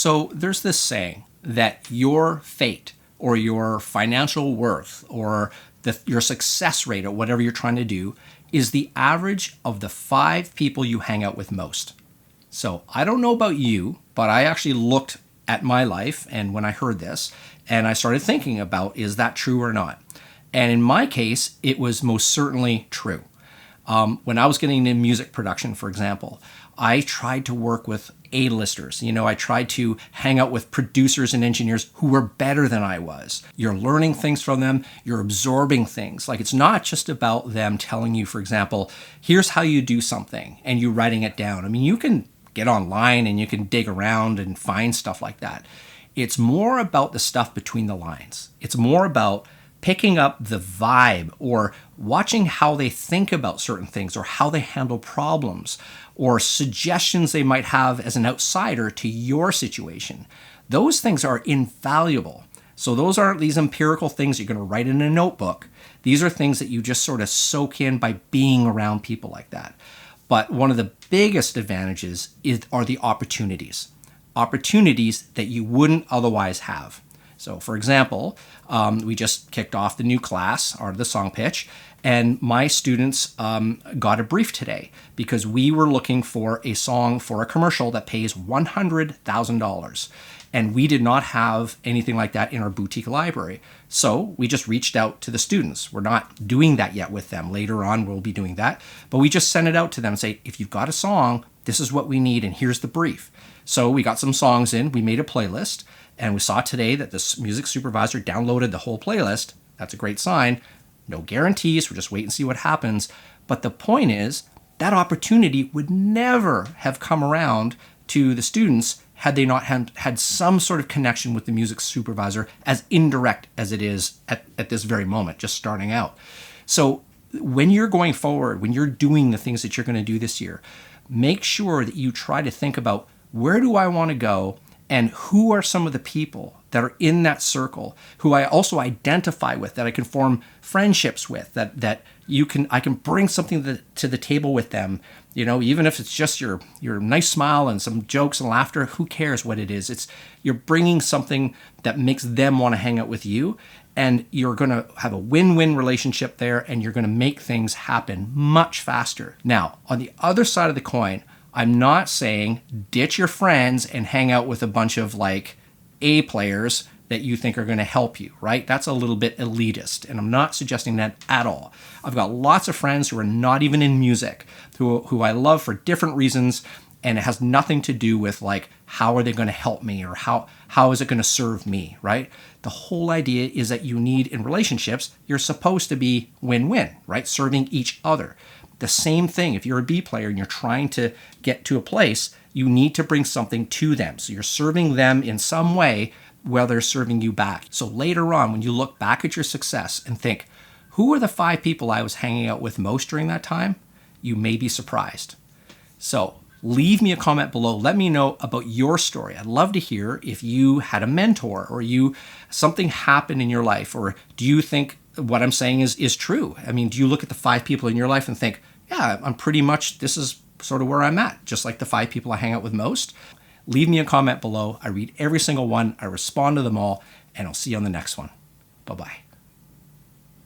So there's this saying that your fate or your financial worth or your success rate or whatever you're trying to do is the average of the 5 people you hang out with most. So I don't know about you, but I actually looked at my life and when I heard this and I started thinking about, is that true or not? And in my case, it was most certainly true. When I was getting into music production, for example, I tried to work with A-listers. I tried to hang out with producers and engineers who were better than I was. You're learning things from them. You're absorbing things. Like, it's not just about them telling you, for example, here's how you do something and you writing it down. I mean, you can get online and you can dig around and find stuff like that. It's more about the stuff between the lines. It's more about picking up the vibe or watching how they think about certain things or how they handle problems or suggestions they might have as an outsider to your situation. Those things are invaluable. So those aren't these empirical things you're going to write in a notebook. These are things that you just sort of soak in by being around people like that. But one of the biggest advantages are the opportunities that you wouldn't otherwise have. So, for example, we just kicked off the new class, or the song pitch, and my students got a brief today because we were looking for a song for a commercial that pays $100,000. And we did not have anything like that in our boutique library. So we just reached out to the students. We're not doing that yet with them. Later on, we'll be doing that. But we just sent it out to them and say, if you've got a song, this is what we need, and here's the brief. So we got some songs in, we made a playlist, and we saw today that the music supervisor downloaded the whole playlist. That's a great sign. No guarantees, we'll just wait and see what happens. But the point is, that opportunity would never have come around to the students had they not had some sort of connection with the music supervisor, as indirect as it is at this very moment, just starting out. So when you're going forward, when you're doing the things that you're going to do this year, make sure that you try to think about, where do I want to go, and who are some of the people that are in that circle who I also identify with, that I can form friendships with, that I can bring something to the table with them. Even if it's just your nice smile and some jokes and laughter, who cares what it is? You're bringing something that makes them want to hang out with you, and you're going to have a win-win relationship there, and you're going to make things happen much faster. Now, on the other side of the coin, I'm not saying ditch your friends and hang out with a bunch of A players that you think are going to help you, right? That's a little bit elitist, and I'm not suggesting that at all. I've got lots of friends who are not even in music, who I love for different reasons, and it has nothing to do with how are they going to help me or how is it going to serve me, right? The whole idea is that you need, in relationships, you're supposed to be win-win, right? Serving each other. The same thing, if you're a B player and you're trying to get to a place, you need to bring something to them. So you're serving them in some way while they're serving you back. So later on, when you look back at your success and think, who are the 5 people I was hanging out with most during that time? You may be surprised. So leave me a comment below. Let me know about your story. I'd love to hear if you had a mentor or something happened in your life, or do you think what I'm saying is true? I mean, do you look at the 5 people in your life and think, yeah, I'm pretty much, this is sort of where I'm at, just like the 5 people I hang out with most? Leave me a comment below. I read every single one. I respond to them all, and I'll see you on the next one. Bye-bye.